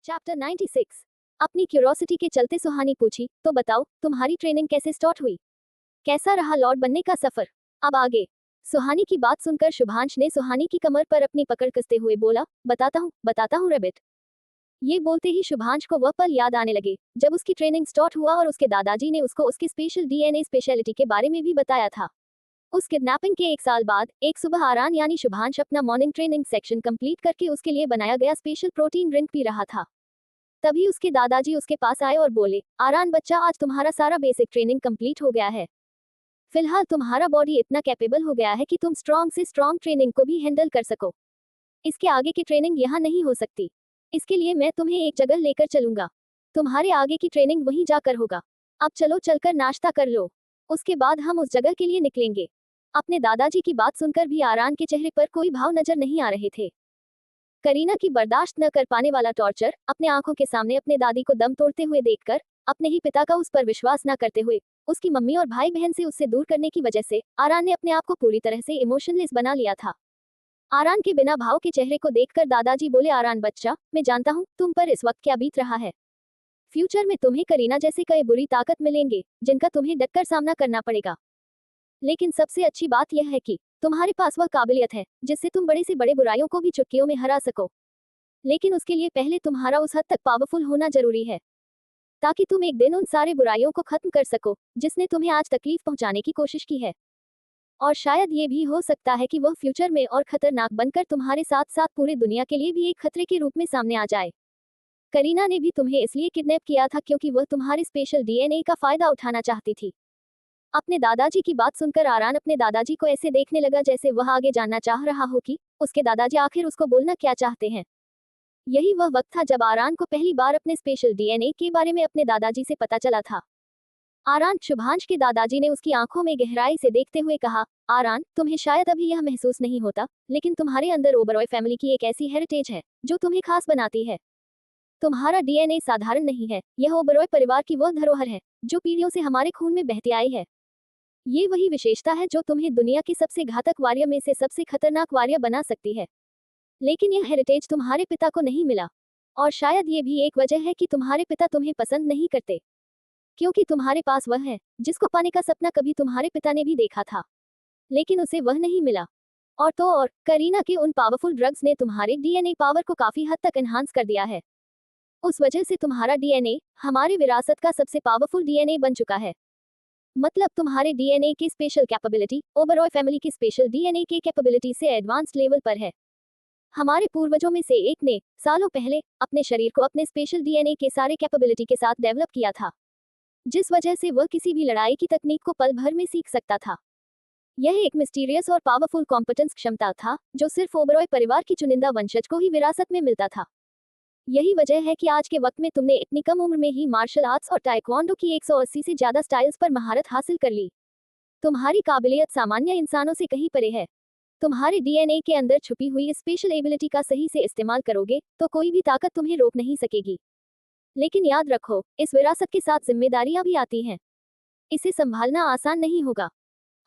Chapter 96। अपनी curiosity के चलते सुहानी पूछी, तो बताओ तुम्हारी ट्रेनिंग कैसे स्टार्ट हुई? कैसा रहा लॉर्ड बनने का सफर? अब आगे। सुहानी की बात सुनकर शुभांश ने सुहानी की कमर पर अपनी पकड़ कसते हुए बोला, बताता हूँ रैबिट। ये बोलते ही शुभांश को वह पल याद आने लगे जब उसकी ट्रेनिंग स्टार्ट हुआ और उसके दादाजी ने उसको उसकी स्पेशल डीएनए स्पेशलिटी के बारे में भी बताया था। उस किडनैपिंग के एक साल बाद एक सुबह आरान यानी शुभांश अपना मॉर्निंग ट्रेनिंग सेक्शन कंप्लीट करके उसके लिए बनाया गया स्पेशल प्रोटीन ड्रिंक पी रहा था। तभी उसके दादाजी उसके पास आए और बोले, आरान बच्चा, आज तुम्हारा सारा बेसिक ट्रेनिंग कंप्लीट हो गया है। फिलहाल तुम्हारा बॉडी इतना कैपेबल हो गया है कि तुम स्ट्रॉन्ग से स्ट्रॉन्ग ट्रेनिंग को भी हैंडल कर सको। इसके आगे की ट्रेनिंग यहाँ नहीं हो सकती। इसके लिए मैं तुम्हें एक जगह लेकर चलूंगा। तुम्हारे आगे की ट्रेनिंग वहीं जाकर होगा। अब चलो चलकर नाश्ता कर लो। उसके बाद हम उस जगह के लिए निकलेंगे। अपने दादाजी की बात सुनकर भी आरान के चेहरे पर कोई भाव नजर नहीं आ रहे थे। करीना की बर्दाश्त न कर पाने वाला टॉर्चर अपने आंखों के सामने अपने दादी को दम तोड़ते हुए देखकर, अपने ही पिता का उस पर विश्वास न करते हुए, उसकी मम्मी और भाई बहन से उससे दूर करने की वजह से आरान ने अपने आप को पूरी तरह से इमोशनलेस बना लिया था। आरान के बिना भाव के चेहरे को देखकर दादाजी बोले, आरान बच्चा, मैं जानता हूँ तुम पर इस वक्त क्या बीत रहा है। फ्यूचर में तुम्हें करीना जैसे कई बुरी ताकत मिलेंगे जिनका तुम्हें डटकर सामना करना पड़ेगा। लेकिन सबसे अच्छी बात यह है कि तुम्हारे पास वह काबिलियत है जिससे तुम बड़े से बड़े बुराइयों को भी चुटकियों में हरा सको। लेकिन उसके लिए पहले तुम्हारा उस हद तक पावरफुल होना जरूरी है ताकि तुम एक दिन उन सारे बुराइयों को खत्म कर सको जिसने तुम्हें आज तकलीफ पहुंचाने की कोशिश की है। और शायद ये भी हो सकता है कि वह फ्यूचर में और खतरनाक बनकर तुम्हारे साथ साथ पूरे दुनिया के लिए भी एक खतरे के रूप में सामने आ जाए। करीना ने भी तुम्हें इसलिए किडनैप किया था क्योंकि वह तुम्हारे स्पेशल डीएनए का फायदा उठाना चाहती थी। अपने दादाजी की बात सुनकर आरान अपने दादाजी को ऐसे देखने लगा जैसे वह आगे जानना चाह रहा हो कि उसके दादाजी आखिर उसको बोलना क्या चाहते हैं। यही वह वक्त था जब आरान को पहली बार अपने स्पेशल डीएनए के बारे में अपने दादाजी से पता चला था। आरान, शुभांश के दादाजी ने उसकी आंखों में गहराई से देखते हुए कहा, आरान, तुम्हें शायद अभी यह महसूस नहीं होता, लेकिन तुम्हारे अंदर ओबरॉय फैमिली की एक ऐसी हेरिटेज है जो तुम्हें खास बनाती है। तुम्हारा डीएनए साधारण नहीं है, यह ओबरॉय परिवार की वह धरोहर है जो पीढ़ियों से हमारे खून में बहती आई है। ये वही विशेषता है जो तुम्हें दुनिया की सबसे घातक वारियर में से सबसे खतरनाक वारियर बना सकती है। लेकिन यह हेरिटेज तुम्हारे पिता को नहीं मिला। और शायद ये भी एक वजह है कि तुम्हारे पिता तुम्हें पसंद नहीं करते, क्योंकि तुम्हारे पास वह है जिसको पाने का सपना कभी तुम्हारे पिता ने भी देखा था, लेकिन उसे वह नहीं मिला। और तो और करीना के उन पावरफुल ड्रग्स ने तुम्हारे डीएनए पावर को काफी हद तक एनहांस कर दिया है। उस वजह से तुम्हारा डीएनए हमारे विरासत का सबसे पावरफुल डीएनए बन चुका है। मतलब तुम्हारे डीएनए की स्पेशल कैपेबिलिटी ओबरॉय फैमिली की स्पेशल डीएनए की कैपेबिलिटी से एडवांस्ड लेवल पर है। हमारे पूर्वजों में से एक ने सालों पहले अपने शरीर को अपने स्पेशल डीएनए के सारे कैपेबिलिटी के साथ डेवलप किया था, जिस वजह से वह किसी भी लड़ाई की तकनीक को पल भर में सीख सकता था। यह एक मिस्टीरियस और पावरफुल कॉम्पिटेंस क्षमता था जो सिर्फ ओबरॉय परिवार की चुनिंदा वंशज को ही विरासत में मिलता था। यही वजह है कि आज के वक्त में तुमने इतनी कम उम्र में ही मार्शल आर्ट्स और टाइक्वांडो की 180 से ज्यादा स्टाइल्स पर महारत हासिल कर ली। तुम्हारी काबिलियत सामान्य इंसानों से कहीं परे है। तुम्हारे डीएनए के अंदर छुपी हुई स्पेशल एबिलिटी का सही से इस्तेमाल करोगे तो कोई भी ताकत तुम्हें रोक नहीं सकेगी। लेकिन याद रखो, इस विरासत के साथ जिम्मेदारियां भी आती हैं। इसे संभालना आसान नहीं होगा।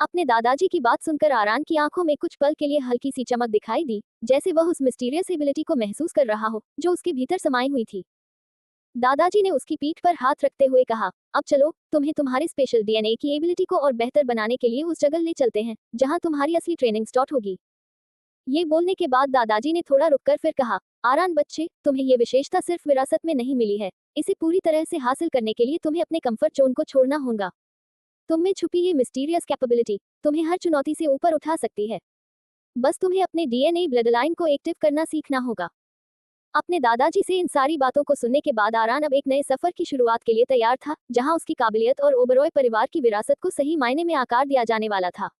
अपने दादाजी की बात सुनकर आरान की आंखों में कुछ पल के लिए हल्की सी चमक दिखाई दी, जैसे वह उस मिस्टीरियस एबिलिटी को महसूस कर रहा हो जो उसके भीतर समाई हुई थी। दादाजी ने उसकी पीठ पर हाथ रखते हुए कहा, अब चलो, तुम्हें तुम्हारे स्पेशल डीएनए की एबिलिटी को और बेहतर बनाने के लिए उस जगह ले चलते हैं जहां तुम्हारी असली ट्रेनिंग स्टार्ट होगी। ये बोलने के बाद दादाजी ने थोड़ा रुककर फिर कहा, आरान बच्चे, तुम्हें ये विशेषता सिर्फ विरासत में नहीं मिली है, इसे पूरी तरह से हासिल करने के लिए तुम्हें अपने कंफर्ट जोन को छोड़ना होगा। तुम में छुपी ये मिस्टीरियस कैपेबिलिटी तुम्हें हर चुनौती से ऊपर उठा सकती है। बस तुम्हें अपने डीएनए ब्लडलाइन को एक्टिव करना सीखना होगा। अपने दादाजी से इन सारी बातों को सुनने के बाद आरान अब एक नए सफर की शुरुआत के लिए तैयार था, जहां उसकी काबिलियत और ओबरॉय परिवार की विरासत को सही मायने में आकार दिया जाने वाला था।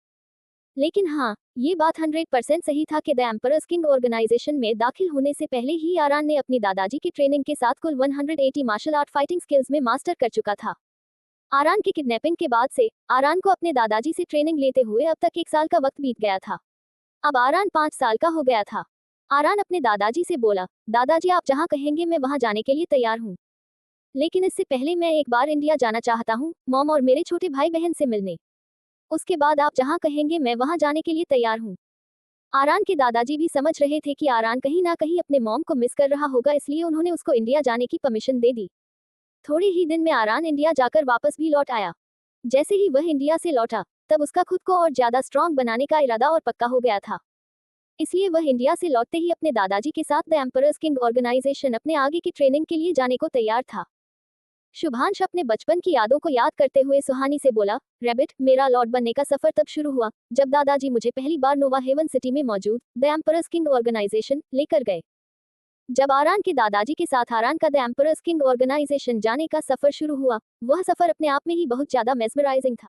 लेकिन हाँ, ये बात 100% सही था कि द एम्परर्स किंग ऑर्गेनाइजेशन में दाखिल होने से पहले ही आरान ने अपनी दादाजी की ट्रेनिंग के साथ कुल 180 मार्शल आर्ट फाइटिंग स्किल्स में मास्टर कर चुका था। आरान की किडनैपिंग के बाद से आरान को अपने दादाजी से ट्रेनिंग लेते हुए अब तक 1 साल का वक्त बीत गया था। अब आरान 5 साल का हो गया था। आरान अपने दादाजी से बोला, दादाजी, आप जहां कहेंगे मैं वहां जाने के लिए तैयार हूं। लेकिन इससे पहले मैं एक बार इंडिया जाना चाहता हूं, मॉम और मेरे छोटे भाई बहन से मिलने। उसके बाद आप जहां कहेंगे मैं वहां जाने के लिए तैयार हूं। आरान के दादाजी भी समझ रहे थे कि आरान कहीं ना कहीं अपने मॉम को मिस कर रहा होगा, इसलिए उन्होंने उसको इंडिया जाने की परमिशन दे दी। थोड़े ही दिन में आरान इंडिया जाकर वापस भी लौट आया। जैसे ही वह इंडिया से लौटा, तब उसका खुद को और ज्यादा स्ट्रांग बनाने का इरादा और पक्का हो गया था। इसलिए वह इंडिया से लौटते ही अपने दादाजी के साथ द एम्परर्स किंग ऑर्गेनाइजेशन अपने आगे की ट्रेनिंग के लिए जाने को तैयार था। शुभांश अपने बचपन की यादों को याद करते हुए सुहानी से बोला, रैबिट, मेरा लॉर्ड बनने का सफर तब शुरू हुआ जब दादाजी मुझे पहली बार नोवा हेवन सिटी में मौजूद द एम्परर्स किंग ऑर्गेनाइजेशन लेकर गए। जब आरान के दादाजी के साथ आरान का द एम्परर्स किंग ऑर्गेनाइजेशन जाने का सफर शुरू हुआ, वह सफर अपने आप में ही बहुत ज्यादा मेस्मराइजिंग था।